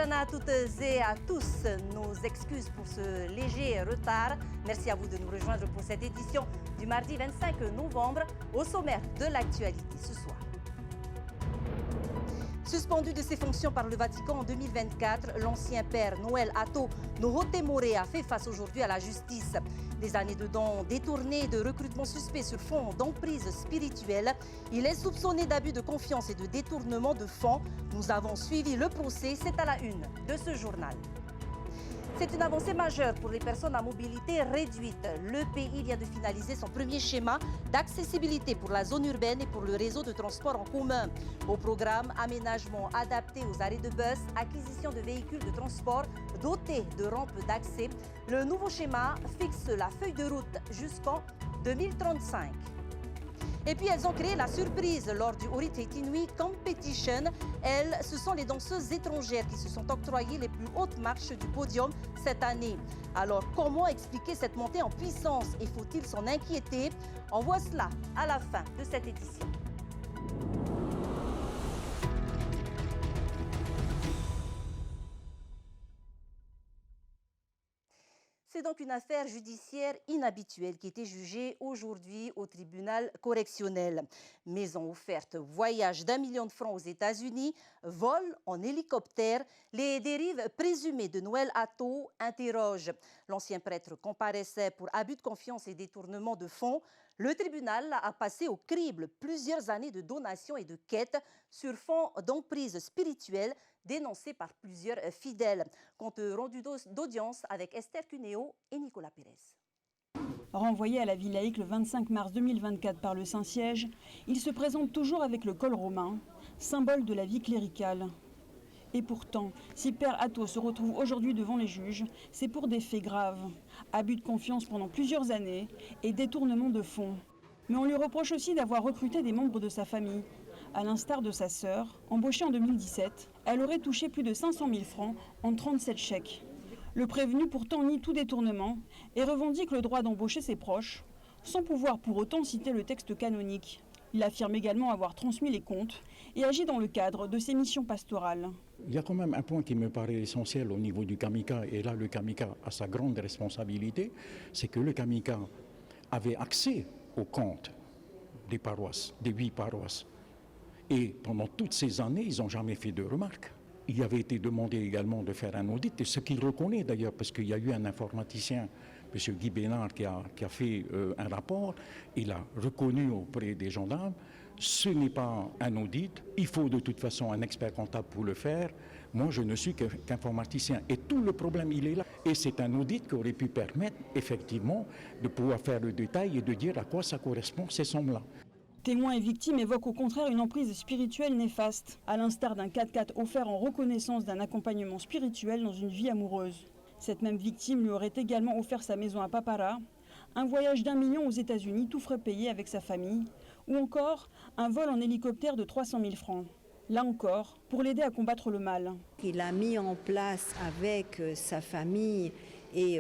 matin à toutes et à tous. Nos excuses pour ce léger retard. Merci à vous de nous rejoindre pour cette édition du mardi 25 novembre. Au sommaire de l'actualité ce soir. Suspendu de ses fonctions par le Vatican en 2024, l'ancien père Noël Ato Nohotemore a fait face aujourd'hui à la justice. Des années de dons détournés et de recrutement suspect sur fond d'emprise spirituelle. Il est soupçonné d'abus de confiance et de détournement de fonds. Nous avons suivi le procès, c'est à la une de ce journal. C'est une avancée majeure pour les personnes à mobilité réduite. Le pays vient de finaliser son premier schéma d'accessibilité pour la zone urbaine et pour le réseau de transport en commun. Au programme, aménagement adapté aux arrêts de bus, acquisition de véhicules de transport dotés de rampes d'accès. Le nouveau schéma fixe la feuille de route jusqu'en 2035. Et puis elles ont créé la surprise lors du Orite Inui Competition. Elles, ce sont les danseuses étrangères qui se sont octroyées les plus hautes marches du podium cette année. Alors comment expliquer cette montée en puissance et faut-il s'en inquiéter? On voit cela à la fin de cette édition. C'est donc une affaire judiciaire inhabituelle qui était jugée aujourd'hui au tribunal correctionnel. Maison offerte, voyage d'1 million de francs aux États-Unis, vol en hélicoptère, les dérives présumées de Noël Ato interrogent. L'ancien prêtre comparaissait pour abus de confiance et détournement de fonds. Le tribunal a passé au crible plusieurs années de donations et de quêtes sur fond d'emprise spirituelle dénoncés par plusieurs fidèles. Compte rendu d'audience avec Esther Cuneo et Nicolas Pérez. Renvoyé à la vie laïque le 25 mars 2024 par le Saint-Siège, il se présente toujours avec le col romain, symbole de la vie cléricale. Et pourtant, si Père Ato se retrouve aujourd'hui devant les juges, c'est pour des faits graves. Abus de confiance pendant plusieurs années et détournement de fonds. Mais on lui reproche aussi d'avoir recruté des membres de sa famille. À l'instar de sa sœur, embauchée en 2017, elle aurait touché plus de 500 000 francs en 37 chèques. Le prévenu pourtant nie tout détournement et revendique le droit d'embaucher ses proches, sans pouvoir pour autant citer le texte canonique. Il affirme également avoir transmis les comptes et agit dans le cadre de ses missions pastorales. Il y a quand même un point qui me paraît essentiel au niveau du Kamika, et là le Kamika a sa grande responsabilité, c'est que le Kamika avait accès aux comptes des paroisses, des 8 paroisses. Et pendant toutes ces années, ils n'ont jamais fait de remarques. Il avait été demandé également de faire un audit, et ce qu'il reconnaît d'ailleurs, parce qu'il y a eu un informaticien, M. Guy Bénard, qui a fait un rapport. Il a reconnu auprès des gendarmes, ce n'est pas un audit, il faut de toute façon un expert comptable pour le faire. Moi, je ne suis qu'informaticien. Et tout le problème, il est là. Et c'est un audit qui aurait pu permettre, effectivement, de pouvoir faire le détail et de dire à quoi ça correspond, ces sommes-là. Témoins et victimes évoquent au contraire une emprise spirituelle néfaste, à l'instar d'un 4x4 offert en reconnaissance d'un accompagnement spirituel dans une vie amoureuse. Cette même victime lui aurait également offert sa maison à Papara, un voyage d'1 million aux États-Unis, tout frais payé avec sa famille, ou encore un vol en hélicoptère de 300 000 francs. Là encore, pour l'aider à combattre le mal. Il a mis en place avec sa famille et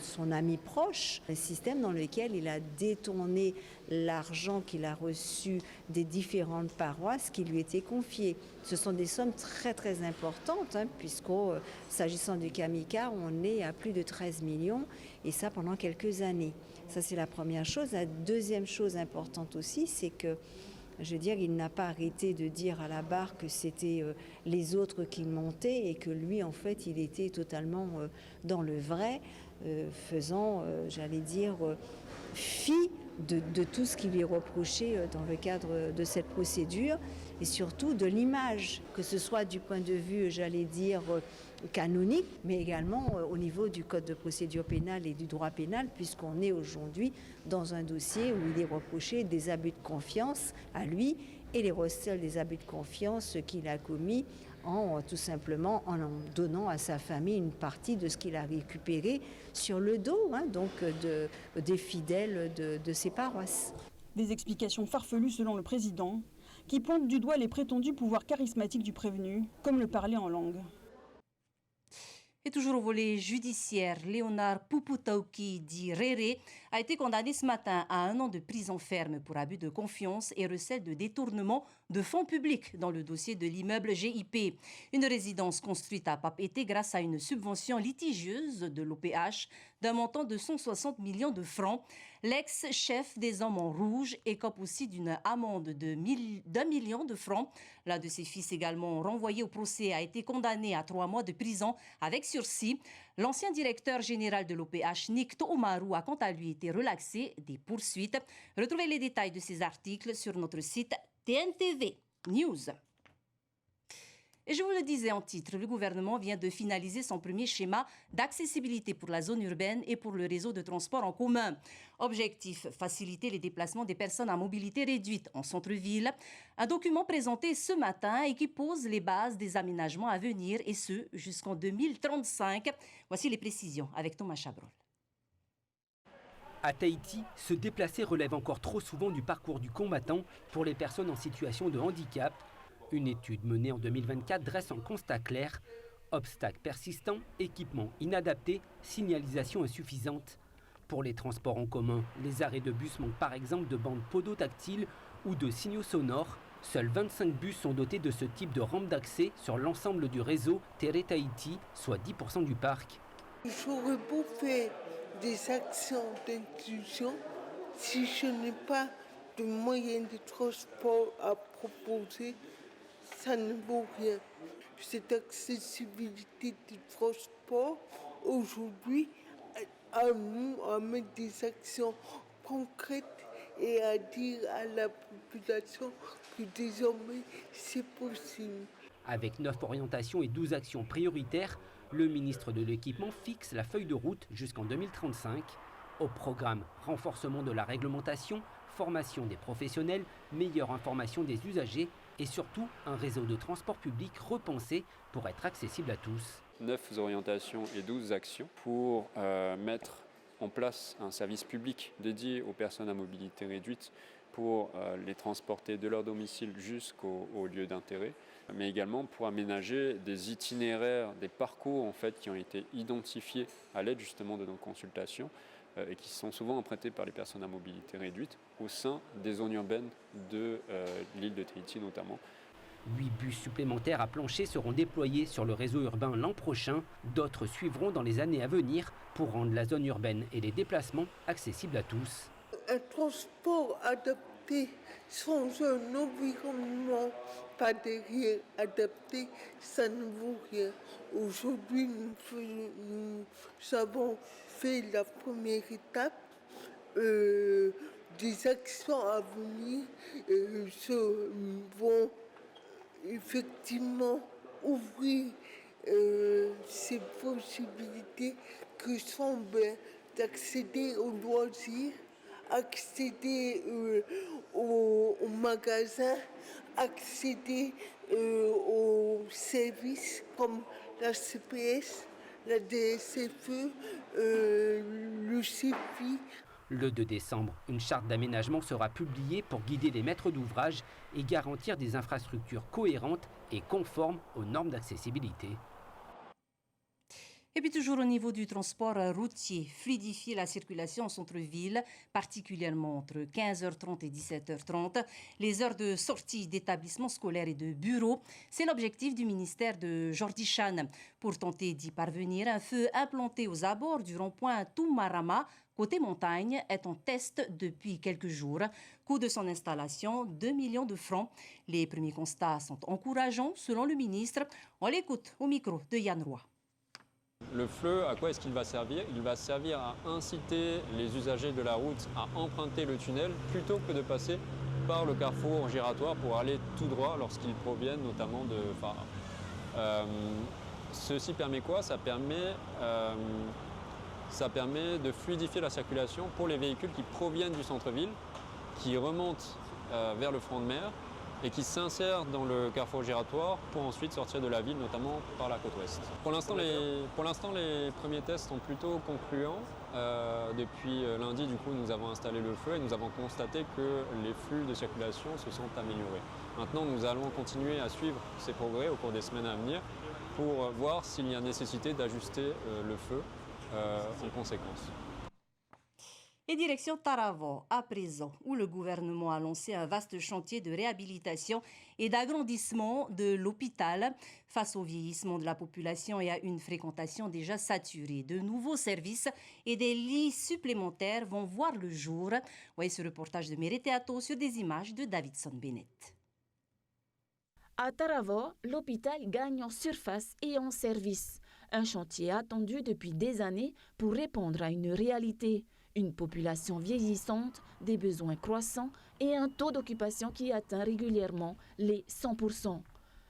son ami proche, un système dans lequel il a détourné l'argent qu'il a reçu des différentes paroisses qui lui étaient confiées. Ce sont des sommes très très importantes, puisqu'au s'agissant du Kamika, on est à plus de 13 millions, et ça pendant quelques années. Ça, c'est la première chose. La deuxième chose importante aussi, c'est que je veux dire, il n'a pas arrêté de dire à la barre que c'était les autres qui montaient et que lui, en fait, il était totalement dans le vrai, faisant, j'allais dire, fi de tout ce qui lui est reproché dans le cadre de cette procédure et surtout de l'image, que ce soit du point de vue, j'allais dire, canonique, mais également au niveau du code de procédure pénale et du droit pénal, puisqu'on est aujourd'hui dans un dossier où il est reproché des abus de confiance à lui et les recels des abus de confiance qu'il a commis tout simplement en donnant à sa famille une partie de ce qu'il a récupéré sur le dos des fidèles de ses paroisses. Des explications farfelues selon le président, qui pointent du doigt les prétendus pouvoirs charismatiques du prévenu, comme le parler en langue. Et toujours au volet judiciaire, Léonard Puputauki, dit Réré, a été condamné ce matin à 1 an de prison ferme pour abus de confiance et recel de détournement de fonds publics dans le dossier de l'immeuble GIP. Une résidence construite à Papeete grâce à une subvention litigieuse de l'OPH d'un montant de 160 millions de francs. L'ex-chef des Hommes en Rouge écope aussi d'une amende de d'1 million de francs. L'un de ses fils, également renvoyé au procès, a été condamné à 3 mois de prison avec sursis. L'ancien directeur général de l'OPH, Nick Toumaru, a quant à lui été relaxé des poursuites. Retrouvez les détails de ces articles sur notre site TNTV News. Et je vous le disais en titre, le gouvernement vient de finaliser son premier schéma d'accessibilité pour la zone urbaine et pour le réseau de transport en commun. Objectif, faciliter les déplacements des personnes à mobilité réduite en centre-ville. Un document présenté ce matin et qui pose les bases des aménagements à venir, et ce, jusqu'en 2035. Voici les précisions avec Thomas Chabrol. À Tahiti, se déplacer relève encore trop souvent du parcours du combattant pour les personnes en situation de handicap. Une étude menée en 2024 dresse un constat clair. Obstacles persistants, équipements inadaptés, signalisation insuffisante. Pour les transports en commun, les arrêts de bus manquent par exemple de bandes podotactiles ou de signaux sonores. Seuls 25 bus sont dotés de ce type de rampe d'accès sur l'ensemble du réseau Tere Tahiti, soit 10% du parc. J'aurais beau faire des actions d'inclusion, si je n'ai pas de moyens de transport à proposer, ça ne vaut rien. Cette accessibilité du transport, aujourd'hui, à nous à mettre des actions concrètes et à dire à la population que désormais c'est possible. Avec 9 orientations et 12 actions prioritaires, le ministre de l'Équipement fixe la feuille de route jusqu'en 2035. Au programme, renforcement de la réglementation, formation des professionnels, meilleure information des usagers et surtout un réseau de transport public repensé pour être accessible à tous. 9 orientations et 12 actions pour mettre en place un service public dédié aux personnes à mobilité réduite pour les transporter de leur domicile jusqu'au lieu d'intérêt, mais également pour aménager des itinéraires, des parcours en fait, qui ont été identifiés à l'aide justement de nos consultations et qui sont souvent empruntés par les personnes à mobilité réduite au sein des zones urbaines de l'île de Tahiti notamment. 8 bus supplémentaires à plancher seront déployés sur le réseau urbain l'an prochain. D'autres suivront dans les années à venir pour rendre la zone urbaine et les déplacements accessibles à tous. Un transport adapté sans un environnement pas derrière adapté, ça ne vaut rien. Aujourd'hui, nous avons fait la première étape. Des actions à venir vont effectivement ouvrir ces possibilités que sont d'accéder aux loisirs, accéder aux magasins, accéder aux services comme la CPS, la DSFE, le CEPI. Le 2 décembre, une charte d'aménagement sera publiée pour guider les maîtres d'ouvrage et garantir des infrastructures cohérentes et conformes aux normes d'accessibilité. Et puis toujours au niveau du transport routier, fluidifier la circulation en centre-ville, particulièrement entre 15h30 et 17h30, les heures de sortie d'établissements scolaires et de bureaux. C'est l'objectif du ministère de Jordi Chan. Pour tenter d'y parvenir, un feu implanté aux abords du rond-point Tumarama, côté montagne, est en test depuis quelques jours. Coût de son installation, 2 millions de francs. Les premiers constats sont encourageants, selon le ministre. On l'écoute au micro de Yann Roy. Le feu, à quoi est-ce qu'il va servir? Il va servir à inciter les usagers de la route à emprunter le tunnel plutôt que de passer par le carrefour giratoire pour aller tout droit lorsqu'ils proviennent notamment de Fara. Ceci permet quoi? Ça permet de fluidifier la circulation pour les véhicules qui proviennent du centre-ville, qui remontent vers le front de mer et qui s'insèrent dans le carrefour giratoire pour ensuite sortir de la ville, notamment par la côte ouest. Pour l'instant, les premiers tests sont plutôt concluants. Depuis lundi, du coup, nous avons installé le feu et nous avons constaté que les flux de circulation se sont améliorés. Maintenant, nous allons continuer à suivre ces progrès au cours des semaines à venir pour voir s'il y a nécessité d'ajuster le feu en conséquence. Et direction Taravao, à présent, où le gouvernement a lancé un vaste chantier de réhabilitation et d'agrandissement de l'hôpital face au vieillissement de la population et à une fréquentation déjà saturée. De nouveaux services et des lits supplémentaires vont voir le jour. Voyez ce reportage de Mereteato sur des images de Davidson Bennett. À Taravao, l'hôpital gagne en surface et en service. Un chantier attendu depuis des années pour répondre à une réalité. Une population vieillissante, des besoins croissants et un taux d'occupation qui atteint régulièrement les 100%.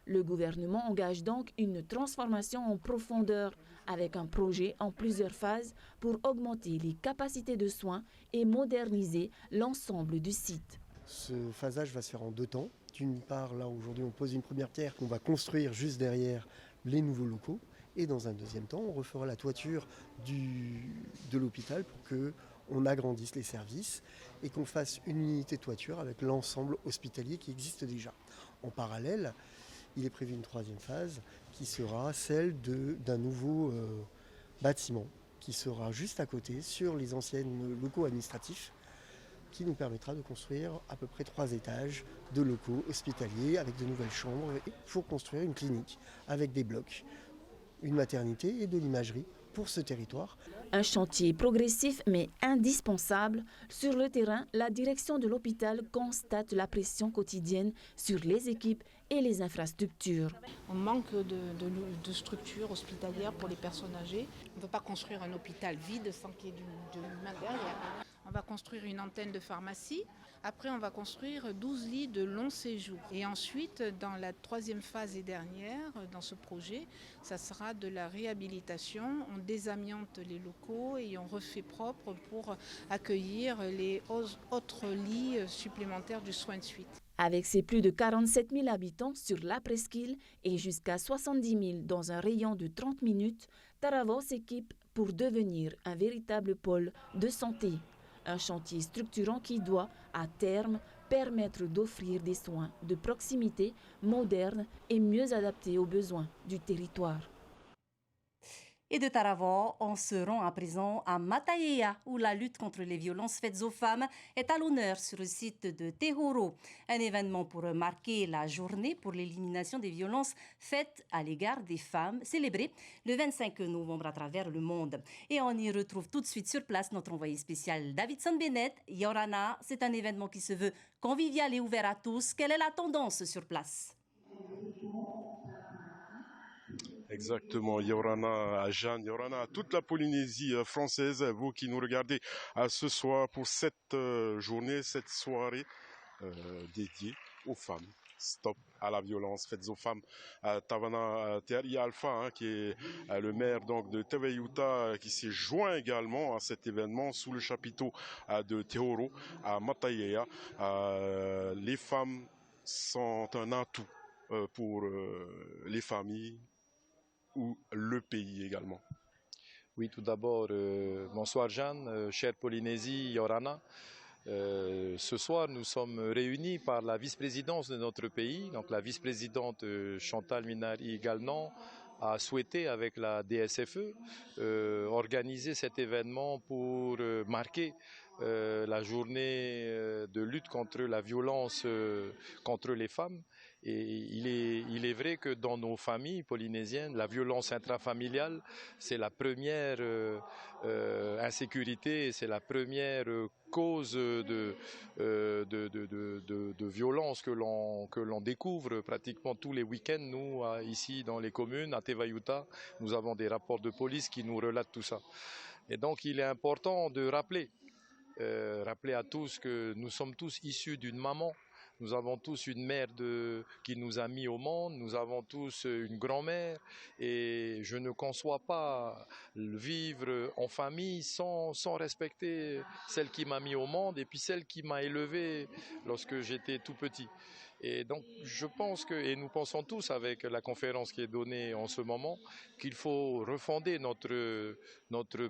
Le gouvernement engage donc une transformation en profondeur avec un projet en plusieurs phases pour augmenter les capacités de soins et moderniser l'ensemble du site. Ce phasage va se faire en 2 temps. D'une part, là aujourd'hui on pose une première pierre qu'on va construire juste derrière les nouveaux locaux. Et dans un deuxième temps, on refera la toiture de l'hôpital pour qu'on agrandisse les services et qu'on fasse une unité de toiture avec l'ensemble hospitalier qui existe déjà. En parallèle, il est prévu une 3e phase qui sera celle d'un nouveau bâtiment qui sera juste à côté sur les anciens locaux administratifs qui nous permettra de construire à peu près 3 étages de locaux hospitaliers avec de nouvelles chambres pour construire une clinique avec des blocs, une maternité et de l'imagerie pour ce territoire. Un chantier progressif mais indispensable. Sur le terrain, la direction de l'hôpital constate la pression quotidienne sur les équipes et les infrastructures. On manque de structures hospitalières pour les personnes âgées. On ne peut pas construire un hôpital vide sans qu'il y ait de l'humain derrière. On va construire une antenne de pharmacie. Après, on va construire 12 lits de long séjour. Et ensuite, dans la 3e phase et dernière, dans ce projet, ça sera de la réhabilitation. On désamiante les locaux et on refait propre pour accueillir les autres lits supplémentaires du soin de suite. Avec ses plus de 47 000 habitants sur la presqu'île et jusqu'à 70 000 dans un rayon de 30 minutes, Taravao s'équipe pour devenir un véritable pôle de santé. Un chantier structurant qui doit, à terme, permettre d'offrir des soins de proximité, modernes et mieux adaptés aux besoins du territoire. Et de Taravao, on se rend à présent à Mataea, où la lutte contre les violences faites aux femmes est à l'honneur sur le site de Tehoro. Un événement pour marquer la journée pour l'élimination des violences faites à l'égard des femmes, célébrée le 25 novembre à travers le monde. Et on y retrouve tout de suite sur place notre envoyé spécial Davidson Bennett. Yorana, c'est un événement qui se veut convivial et ouvert à tous. Quelle est la tendance sur place ? Exactement, Yorana à Jeanne, Yorana à toute la Polynésie française, vous qui nous regardez ce soir pour cette journée, cette soirée dédiée aux femmes. Stop à la violence faite aux femmes. Tavana Teari Alpha, qui est le maire donc de Tevayuta, qui s'est joint également à cet événement sous le chapiteau de Tehoro à Mataea. Les femmes sont un atout pour les familles ou le pays également. Oui, tout d'abord, bonsoir Jeanne, chère Polynésie, Yorana. Ce soir, nous sommes réunis par la vice-présidence de notre pays, donc la vice-présidente Chantal Minari-Galnan a souhaité, avec la DSFE, organiser cet événement pour marquer la journée de lutte contre la violence contre les femmes. Et il est vrai que dans nos familles polynésiennes, la violence intrafamiliale, c'est la première insécurité, c'est la première cause de violence que l'on découvre pratiquement tous les week-ends. Nous, ici dans les communes, à Tevayuta, nous avons des rapports de police qui nous relatent tout ça. Et donc il est important de rappeler à tous que nous sommes tous issus d'une maman. Nous avons tous une mère qui nous a mis au monde, nous avons tous une grand-mère et je ne conçois pas vivre en famille sans respecter celle qui m'a mis au monde et puis celle qui m'a élevé lorsque j'étais tout petit. Et donc je pense et nous pensons tous avec la conférence qui est donnée en ce moment qu'il faut refonder notre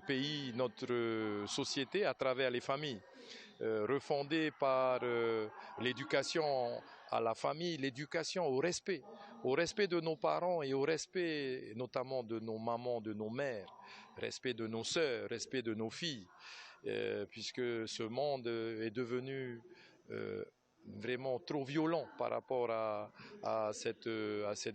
pays, notre société à travers les familles. refondée par l'éducation à la famille, l'éducation au respect de nos parents et au respect notamment de nos mamans, de nos mères, respect de nos sœurs, respect de nos filles, puisque ce monde est devenu vraiment trop violent par rapport à cette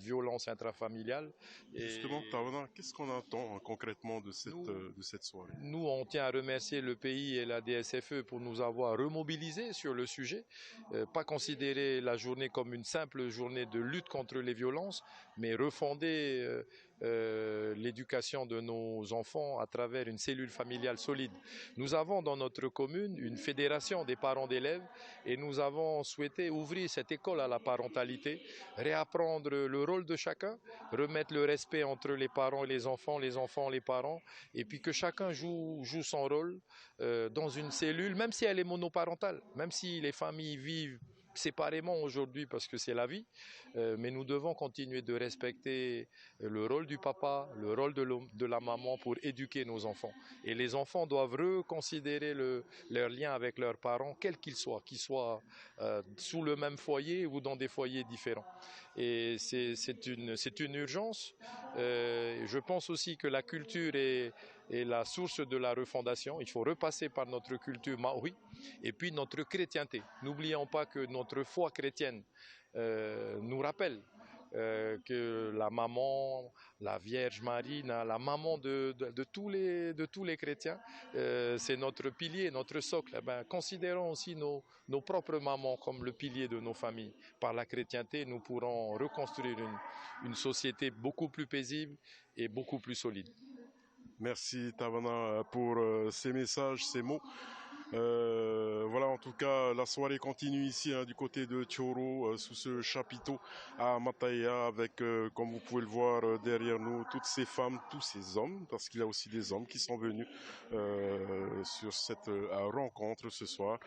violence intrafamiliale. Justement, Tawana, qu'est-ce qu'on attend concrètement de cette soirée? Nous, on tient à remercier le pays et la DSFE pour nous avoir remobilisés sur le sujet, pas considérer la journée comme une simple journée de lutte contre les violences, mais refonder l'éducation de nos enfants à travers une cellule familiale solide. Nous avons dans notre commune une fédération des parents d'élèves et nous avons souhaité ouvrir cette école à la parentalité, réapprendre le rôle de chacun, remettre le respect entre les parents et les enfants les parents, et puis que chacun joue son rôle dans une cellule, même si elle est monoparentale, même si les familles vivent séparément aujourd'hui parce que c'est la vie, mais nous devons continuer de respecter le rôle du papa, le rôle de la maman pour éduquer nos enfants. Et les enfants doivent reconsidérer leur lien avec leurs parents, quels qu'ils soient sous le même foyer ou dans des foyers différents. Et c'est une urgence. Je pense aussi que la culture est la source de la refondation. Il faut repasser par notre culture maori et puis notre chrétienté. N'oublions pas que notre foi chrétienne nous rappelle que la maman, la Vierge Marie, la maman de tous les chrétiens, c'est notre pilier, notre socle. Considérons aussi nos propres mamans comme le pilier de nos familles. Par la chrétienté, nous pourrons reconstruire une société beaucoup plus paisible et beaucoup plus solide. Merci Tawana pour ces messages, ces mots. Voilà, en tout cas, la soirée continue ici du côté de Thioro, sous ce chapiteau à Mataya, avec, comme vous pouvez le voir derrière nous, toutes ces femmes, tous ces hommes, parce qu'il y a aussi des hommes qui sont venus sur cette rencontre ce soir.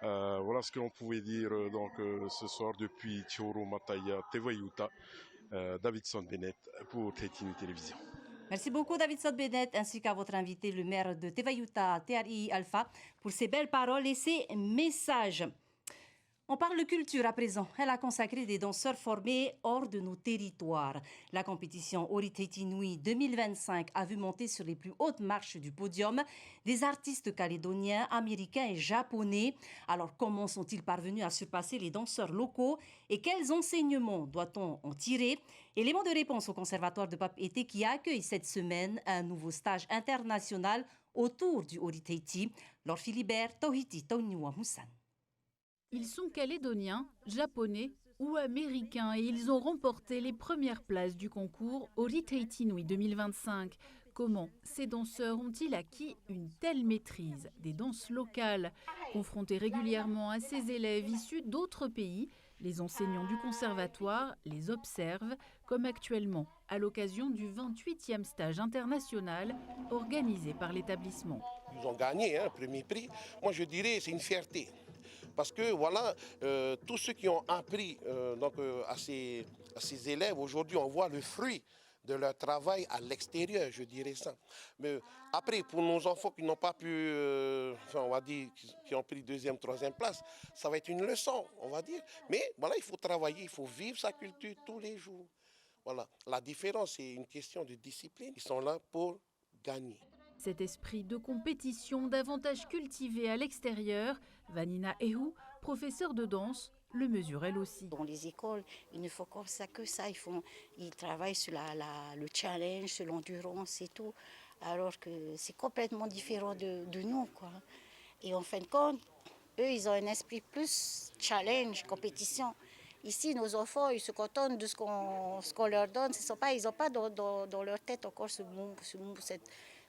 Voilà ce que l'on pouvait dire donc ce soir depuis Thioro, Mataya, Tevayuta, Davidson Bennett pour Tetini Télévision. Merci beaucoup Davidson Bennett ainsi qu'à votre invité, le maire de Tevayuta, TRI Alpha, pour ces belles paroles et ces messages. On parle culture à présent. Elle a consacré des danseurs formés hors de nos territoires. La compétition Oritaiti Nui 2025 a vu monter sur les plus hautes marches du podium des artistes calédoniens, américains et japonais. Alors comment sont-ils parvenus à surpasser les danseurs locaux et quels enseignements doit-on en tirer? Élément de réponse au Conservatoire de Papeete qui accueille cette semaine un nouveau stage international autour du Oritaiti. Laure Philibert, Tauhiti, Tauniwa Moussan. Ils sont calédoniens, japonais ou américains et ils ont remporté les premières places du concours Oritaiti Nui 2025. Comment ces danseurs ont-ils acquis une telle maîtrise des danses locales? Confrontés régulièrement à ces élèves issus d'autres pays, les enseignants du conservatoire les observent, comme actuellement à l'occasion du 28e stage international organisé par l'établissement. Ils ont gagné un premier prix. Moi je dirais c'est une fierté. Parce que voilà, tous ceux qui ont appris à ces élèves, aujourd'hui on voit le fruit de leur travail à l'extérieur, je dirais ça. Mais après, pour nos enfants qui n'ont pas pu, on va dire, qui ont pris deuxième, troisième place, ça va être une leçon, on va dire. Mais voilà, il faut travailler, il faut vivre sa culture tous les jours. Voilà, la différence, c'est une question de discipline. Ils sont là pour gagner. Cet esprit de compétition davantage cultivé à l'extérieur, Vanina Ehou, professeure de danse, le mesure elle aussi. Dans les écoles, il ne faut que ça. Ils travaillent sur le challenge, sur l'endurance et tout. Alors que c'est complètement différent de nous, quoi. Et en fin de compte, eux, ils ont un esprit plus challenge, compétition. Ici, nos enfants, ils se contentent de ce qu'on leur donne. Ils n'ont pas dans leur tête encore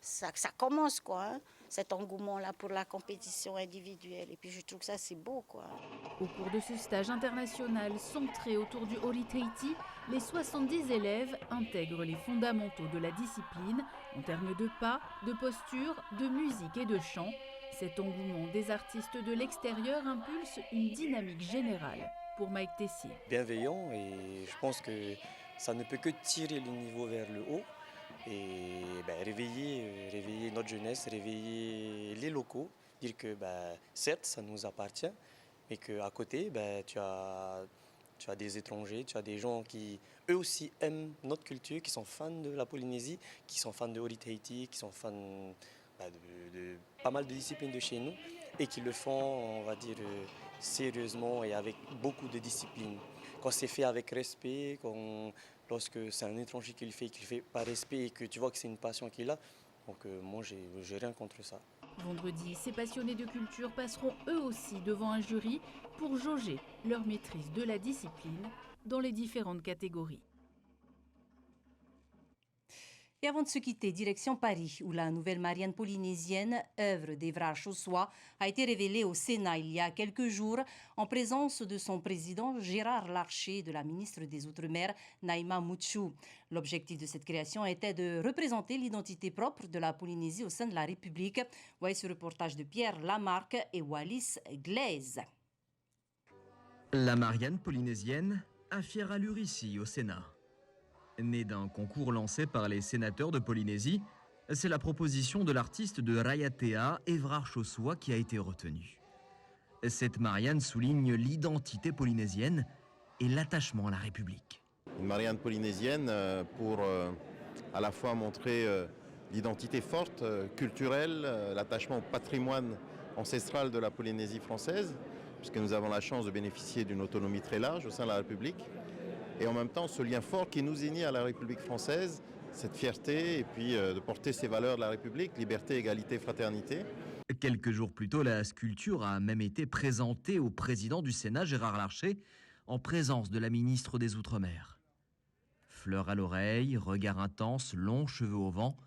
ça commence, quoi, hein, cet engouement-là pour la compétition individuelle. Et puis je trouve que ça, c'est beau, quoi. Au cours de ce stage international centré autour du Oritaiti, les 70 élèves intègrent les fondamentaux de la discipline en termes de pas, de posture, de musique et de chant. Cet engouement des artistes de l'extérieur impulse une dynamique générale pour Mike Tessier. Bienveillant, et je pense que ça ne peut que tirer le niveau vers le haut. Et réveiller notre jeunesse, réveiller les locaux, dire que certes, ça nous appartient, mais qu'à côté, tu as des étrangers, tu as des gens qui, eux aussi, aiment notre culture, qui sont fans de la Polynésie, qui sont fans de Ori-Tahiti, qui sont fans de pas mal de disciplines de chez nous, et qui le font, on va dire, sérieusement et avec beaucoup de discipline. Quand c'est fait avec respect, lorsque c'est un étranger qui le fait par respect et que tu vois que c'est une passion qu'il a, donc moi j'ai rien contre ça. Vendredi, ces passionnés de culture passeront eux aussi devant un jury pour jauger leur maîtrise de la discipline dans les différentes catégories. Et avant de se quitter, direction Paris, où la nouvelle Marianne polynésienne, œuvre d'Evrard Chausois, a été révélée au Sénat il y a quelques jours en présence de son président Gérard Larcher et de la ministre des Outre-mer, Naïma Mutchou. L'objectif de cette création était de représenter l'identité propre de la Polynésie au sein de la République. Voyez ce reportage de Pierre Lamarque et Wallis Glaise. La Marianne polynésienne a fière allure ici au Sénat. Née d'un concours lancé par les sénateurs de Polynésie, c'est la proposition de l'artiste de Raiatea, Evrard Chausois, qui a été retenue. Cette Marianne souligne l'identité polynésienne et l'attachement à la République. Une Marianne polynésienne pour à la fois montrer l'identité forte, culturelle, l'attachement au patrimoine ancestral de la Polynésie française, puisque nous avons la chance de bénéficier d'une autonomie très large au sein de la République. Et en même temps, ce lien fort qui nous unit à la République française, cette fierté et puis de porter ces valeurs de la République, liberté, égalité, fraternité. Quelques jours plus tôt, la sculpture a même été présentée au président du Sénat, Gérard Larcher, en présence de la ministre des Outre-mer. Fleurs à l'oreille, regard intense, longs cheveux au vent,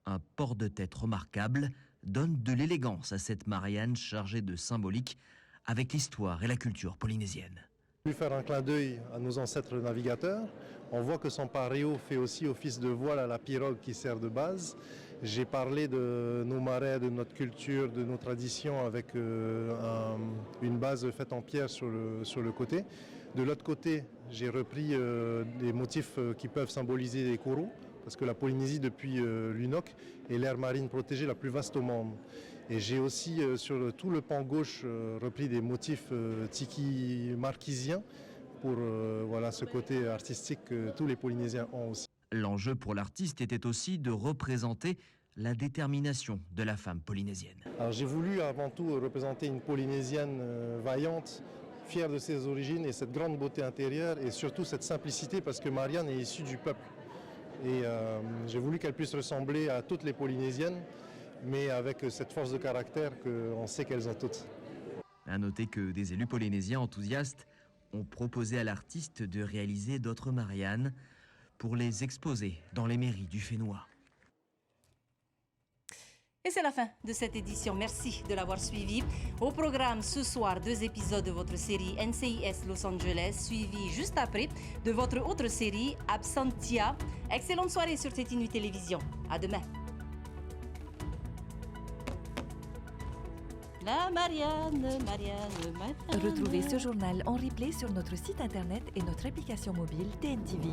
un port de tête remarquable donne de l'élégance à cette Marianne chargée de symbolique avec l'histoire et la culture polynésienne. Lui faire un clin d'œil à nos ancêtres navigateurs. On voit que son pareo fait aussi office de voile à la pirogue qui sert de base. J'ai parlé de nos marais, de notre culture, de nos traditions avec une base faite en pierre sur le côté. De l'autre côté, j'ai repris des motifs qui peuvent symboliser les coraux, parce que la Polynésie, depuis l'UNOC, est l'aire marine protégée la plus vaste au monde. Et j'ai aussi, sur tout le pan gauche, repris des motifs tiki marquisiens pour ce côté artistique que tous les Polynésiens ont aussi. L'enjeu pour l'artiste était aussi de représenter la détermination de la femme polynésienne. Alors j'ai voulu avant tout représenter une Polynésienne vaillante, fière de ses origines et cette grande beauté intérieure et surtout cette simplicité parce que Marianne est issue du peuple. Et j'ai voulu qu'elle puisse ressembler à toutes les Polynésiennes, mais avec cette force de caractère qu'on sait qu'elles ont toutes. À noter que des élus polynésiens enthousiastes ont proposé à l'artiste de réaliser d'autres Mariannes pour les exposer dans les mairies du Fénois. Et c'est la fin de cette édition. Merci de l'avoir suivi. Au programme ce soir, 2 épisodes de votre série NCIS Los Angeles, suivi juste après de votre autre série Absentia. Excellente soirée sur Tétinu Télévision. À demain. La Marianne. Retrouvez ce journal en replay sur notre site internet et notre application mobile TNTV.